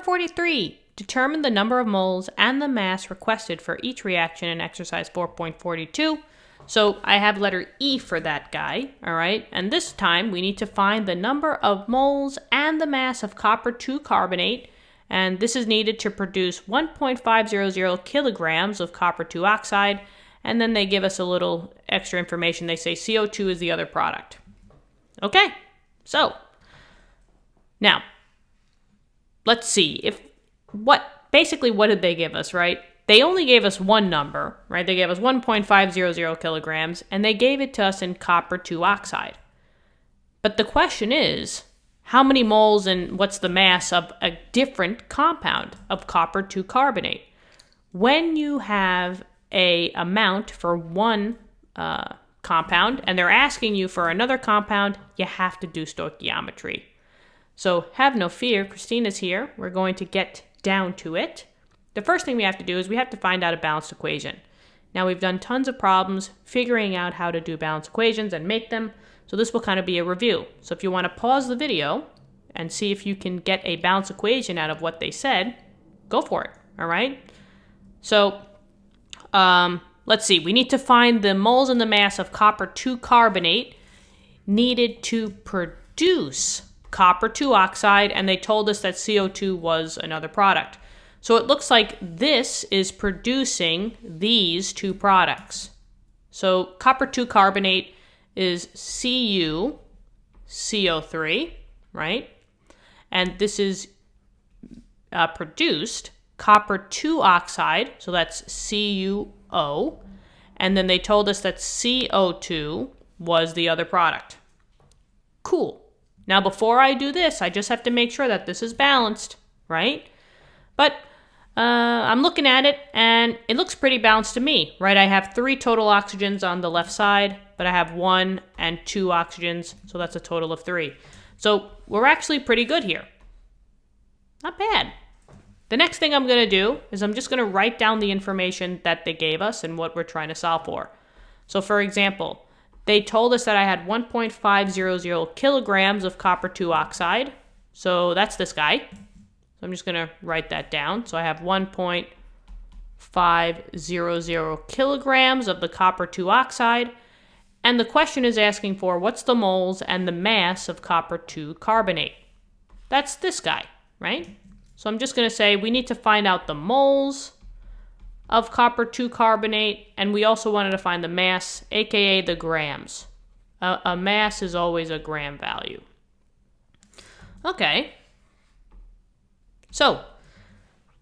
43. Determine the number of moles and the mass requested for each reaction in exercise 4.42. So I have letter E for that guy, all right? And this time we need to find the number of moles and the mass of copper 2 carbonate, and this is needed to produce 1.500 kilograms of copper 2 oxide, and then they give us a little extra information. They say CO2 is the other product. Okay, so now let's see what did they give us, right? They only gave us one number, right? They gave us 1.500 kilograms, and they gave it to us in copper 2 oxide. But the question is, how many moles and what's the mass of a different compound of copper 2 carbonate? When you have a amount for one compound, and they're asking you for another compound, you have to do stoichiometry. So have no fear, Christina's here. We're going to get down to it. The first thing we have to do is we have to find out a balanced equation. Now we've done tons of problems figuring out how to do balanced equations and make them, so this will kind of be a review. So if you want to pause the video and see if you can get a balanced equation out of what they said, go for it, all right? So let's see, we need to find the moles and the mass of copper 2 carbonate needed to produce copper 2 oxide, and they told us that CO2 was another product. So it looks like this is producing these two products. So copper 2 carbonate is CuCO3, right? And this is produced copper 2 oxide, so that's CuO. And then they told us that CO2 was the other product. Cool. Now before I do this, I just have to make sure that this is balanced, right? But I'm looking at it, and it looks pretty balanced to me, right? I have 3 total oxygens on the left side, but I have 1 and 2 oxygens, so that's a total of 3. So we're actually pretty good here. Not bad. The next thing I'm going to do is I'm just going to write down the information that they gave us and what we're trying to solve for. So for example, they told us that I had 1.500 kilograms of copper 2 oxide, so that's this guy. So I'm just going to write that down. So I have 1.500 kilograms of the copper 2 oxide. And the question is asking for what's the moles and the mass of copper 2 carbonate. That's this guy, right? So I'm just going to say we need to find out the moles of copper 2 carbonate. And we also wanted to find the mass, aka the grams. A mass is always a gram value. Okay. So,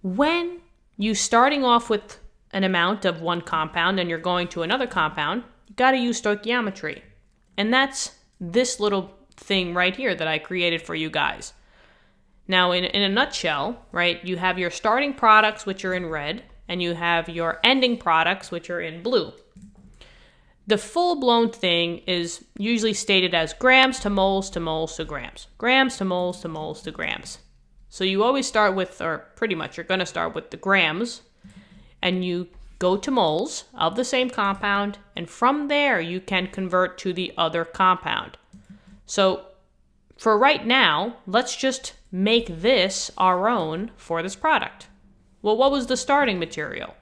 when you're starting off with an amount of one compound and you're going to another compound, you got to use stoichiometry. And that's this little thing right here that I created for you guys. Now, in a nutshell, right, you have your starting products, which are in red, and you have your ending products, which are in blue. The full-blown thing is usually stated as grams to moles to moles to grams. Grams to moles to moles to grams. So you always start with, or pretty much you're going to start with the grams, and you go to moles of the same compound, and from there you can convert to the other compound. So for right now, let's just make this our own for this product. Well, what was the starting material?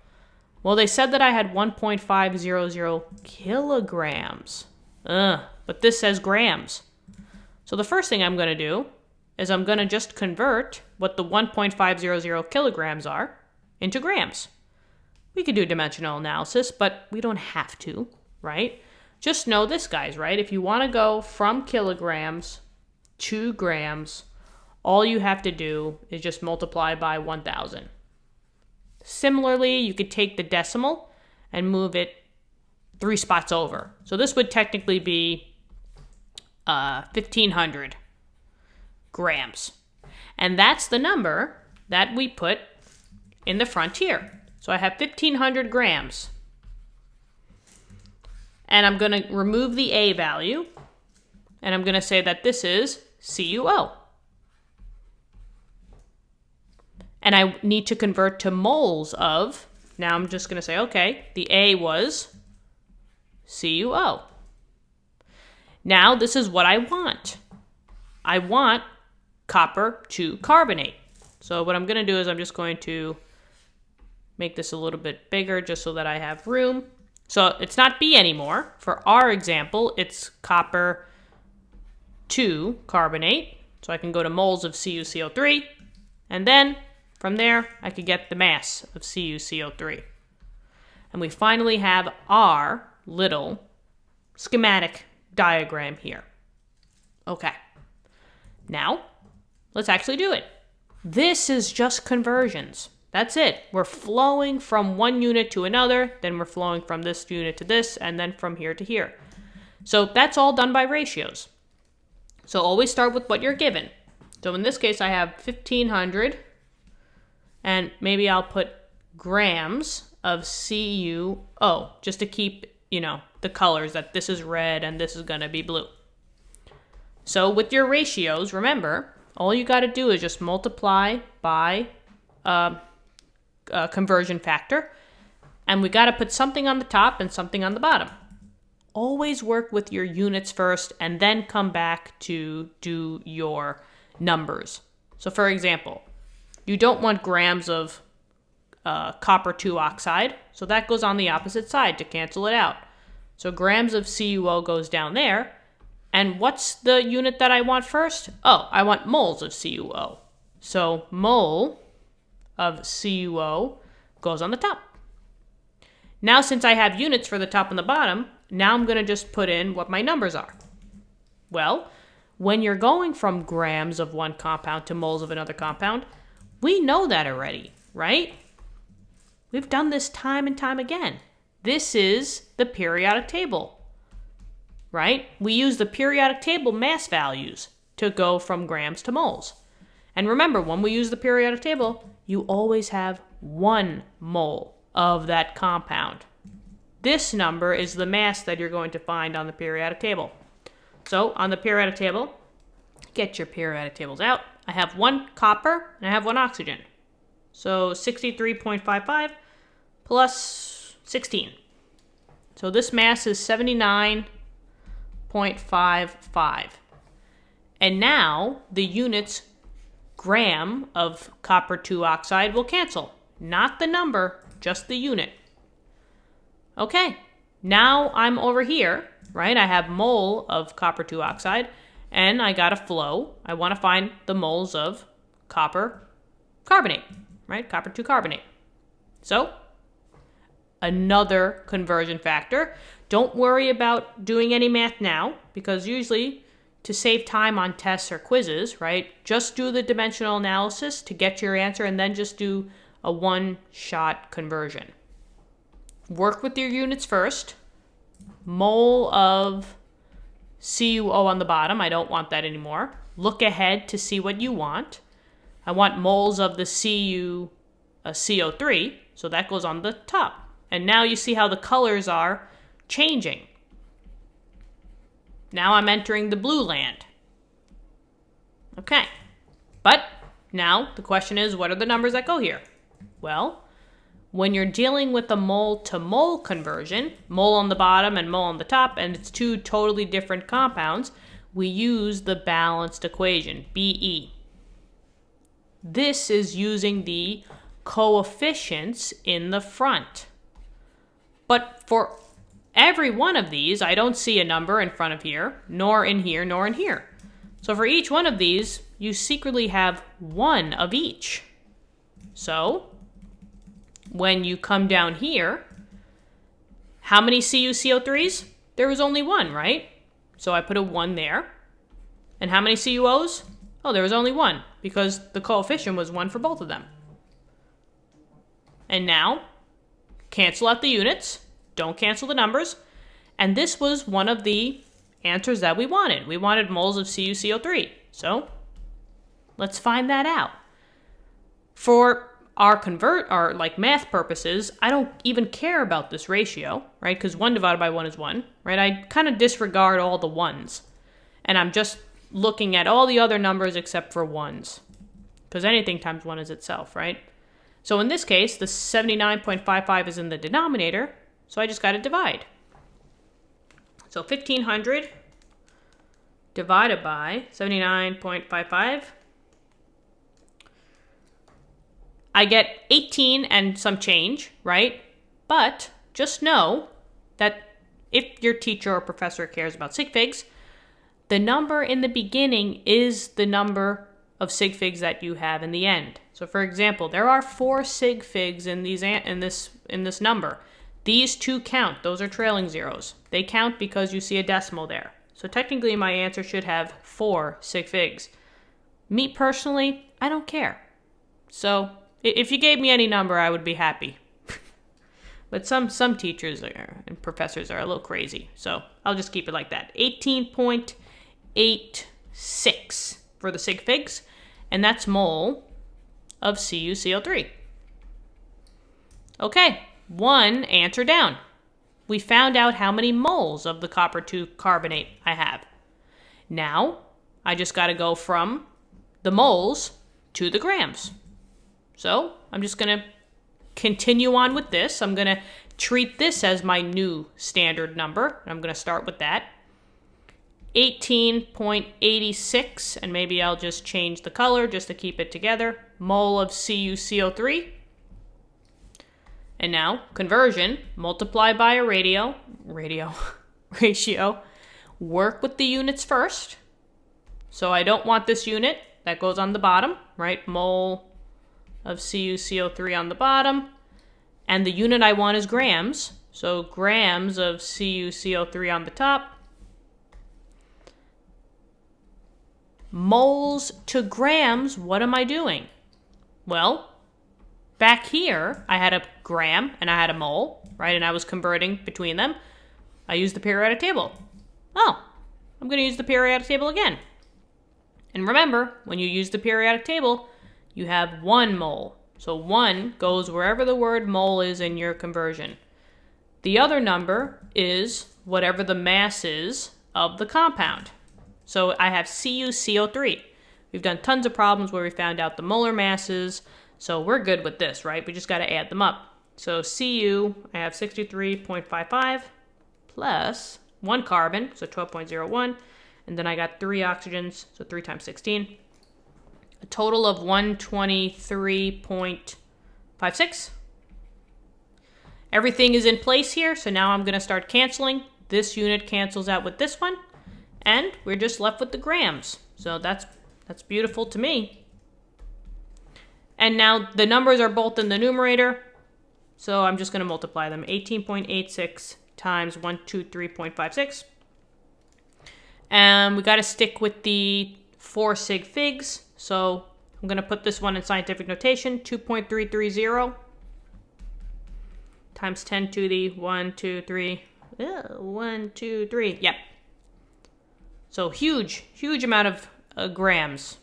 Well, they said that I had 1.500 kilograms. But this says grams. So the first thing I'm going to do is I'm going to just convert what the 1.500 kilograms are into grams. We could do dimensional analysis, but we don't have to, right? Just know this, guys, right? If you want to go from kilograms to grams, all you have to do is just multiply by 1,000. Similarly, you could take the decimal and move it 3 spots over. So this would technically be 1,500 grams. And that's the number that we put in the front here. So I have 1,500 grams. And I'm going to remove the A value. And I'm going to say that this is CuO. And I need to convert to moles of, now I'm just going to say, okay, the A was CuO. Now this is what I want. I want copper 2 carbonate. So what I'm going to do is I'm just going to make this a little bit bigger just so that I have room. So it's not B anymore. For our example, it's copper 2 carbonate. So I can go to moles of CuCO3. And then from there, I could get the mass of CuCO3. And we finally have our little schematic diagram here. Okay. Now, let's actually do it. This is just conversions. That's it. We're flowing from one unit to another, then we're flowing from this unit to this, and then from here to here. So that's all done by ratios. So always start with what you're given. So in this case, I have 1,500, and maybe I'll put grams of CuO, just to keep, the colors, that this is red and this is going to be blue. So with your ratios, remember, all you got to do is just multiply by a conversion factor, and we got to put something on the top and something on the bottom. Always work with your units first and then come back to do your numbers. So for example, you don't want grams of copper 2 oxide, so that goes on the opposite side to cancel it out. So grams of CuO goes down there. And what's the unit that I want first? Oh, I want moles of CuO. So mole of CuO goes on the top. Now, since I have units for the top and the bottom, now I'm going to just put in what my numbers are. Well, when you're going from grams of one compound to moles of another compound, we know that already, right? We've done this time and time again. This is the periodic table, right? We use the periodic table mass values to go from grams to moles. And remember, when we use the periodic table, you always have 1 mole of that compound. This number is the mass that you're going to find on the periodic table. So on the periodic table, get your periodic tables out. I have 1 copper and I have 1 oxygen. So 63.55 plus 16. So this mass is 79.55. And now the units gram of copper 2 oxide will cancel. Not the number, just the unit. Okay, now I'm over here, right? I have mole of copper 2 oxide, and I got a flow. I want to find the moles of copper carbonate, right? Copper 2 carbonate. So, another conversion factor. Don't worry about doing any math now, because usually to save time on tests or quizzes, right, just do the dimensional analysis to get your answer and then just do a one-shot conversion. Work with your units first. Mole of CuO on the bottom. I don't want that anymore. Look ahead to see what you want. I want moles of the CO3, so that goes on the top. And now you see how the colors are changing. Now I'm entering the blue land. Okay. But now the question is, what are the numbers that go here? Well, when you're dealing with a mole-to-mole conversion, mole on the bottom and mole on the top, and it's 2 totally different compounds, we use the balanced equation, BE. This is using the coefficients in the front. But for every one of these, I don't see a number in front of here, nor in here, nor in here. So for each one of these, you secretly have 1 of each. So when you come down here, how many CuCO3s? There was only 1, right? So I put a 1 there. And how many CuOs? Oh, there was only 1, because the coefficient was 1 for both of them. And now, cancel out the units. Don't cancel the numbers. And this was one of the answers that we wanted. We wanted moles of CuCO3. So let's find that out. For our math purposes, I don't even care about this ratio, right? Because 1 divided by 1 is 1, right? I kind of disregard all the 1s. And I'm just looking at all the other numbers except for 1s. Because anything times 1 is itself, right? So in this case, the 79.55 is in the denominator, so I just got to divide. So 1,500 divided by 79.55. I get 18 and some change, right? But just know that if your teacher or professor cares about sig figs, the number in the beginning is the number of sig figs that you have in the end. So for example, there are 4 sig figs in this number. These 2 count. Those are trailing zeros. They count because you see a decimal there. So technically my answer should have 4 sig figs. Me personally, I don't care. So if you gave me any number, I would be happy. But some teachers and professors are a little crazy. So I'll just keep it like that. 18.86 for the sig figs. And that's mole of CuCl3. Okay, 1 answer down. We found out how many moles of the copper 2 carbonate I have. Now, I just got to go from the moles to the grams. So I'm just going to continue on with this. I'm going to treat this as my new standard number. I'm going to start with that. 18.86, and maybe I'll just change the color just to keep it together. Mole of CuCl3. And now, conversion, multiply by a ratio. Work with the units first. So I don't want this unit. That goes on the bottom, right? Mole of CuCl3 on the bottom. And the unit I want is grams. So grams of CuCl3 on the top. Moles to grams, what am I doing? Well, back here, I had a gram and I had a mole, right? And I was converting between them. I used the periodic table. Oh, I'm going to use the periodic table again. And remember, when you use the periodic table, you have 1 mole. So 1 goes wherever the word mole is in your conversion. The other number is whatever the mass is of the compound. So I have CuCl3. We've done tons of problems where we found out the molar masses, so we're good with this, right? We just got to add them up. So Cu, I have 63.55 plus 1 carbon, so 12.01, and then I got 3 oxygens, so 3 times 16. A total of 123.56. Everything is in place here, so now I'm going to start canceling. This unit cancels out with this one. And we're just left with the grams. So that's beautiful to me. And now the numbers are both in the numerator. So I'm just going to multiply them. 18.86 times 123.56. And we got to stick with the 4 sig figs. So I'm going to put this one in scientific notation. 2.330 times 10 to the 1, 2, 3. 1, 2, 3. Yep. So huge amount of grams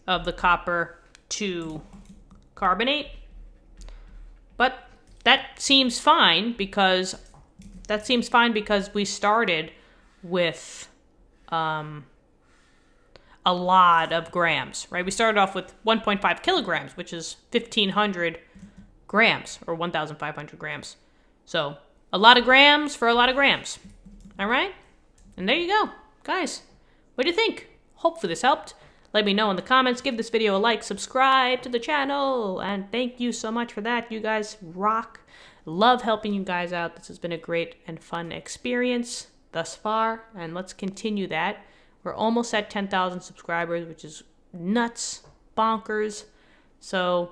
of the copper 2 carbonate. But that seems fine because we started with a lot of grams, right? We started off with 1.5 kilograms, which is 1,500 grams or 1,500 grams. So a lot of grams for a lot of grams. All right? And there you go. Guys, what do you think? Hopefully this helped. Let me know in the comments. Give this video a like. Subscribe to the channel. And thank you so much for that. You guys rock. Love helping you guys out. This has been a great and fun experience thus far. And let's continue that. We're almost at 10,000 subscribers, which is nuts, bonkers. So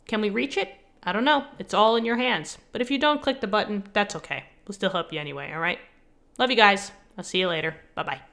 can we reach it? I don't know. It's all in your hands. But if you don't click the button, that's okay. We'll still help you anyway, all right? Love you guys. I'll see you later. Bye-bye.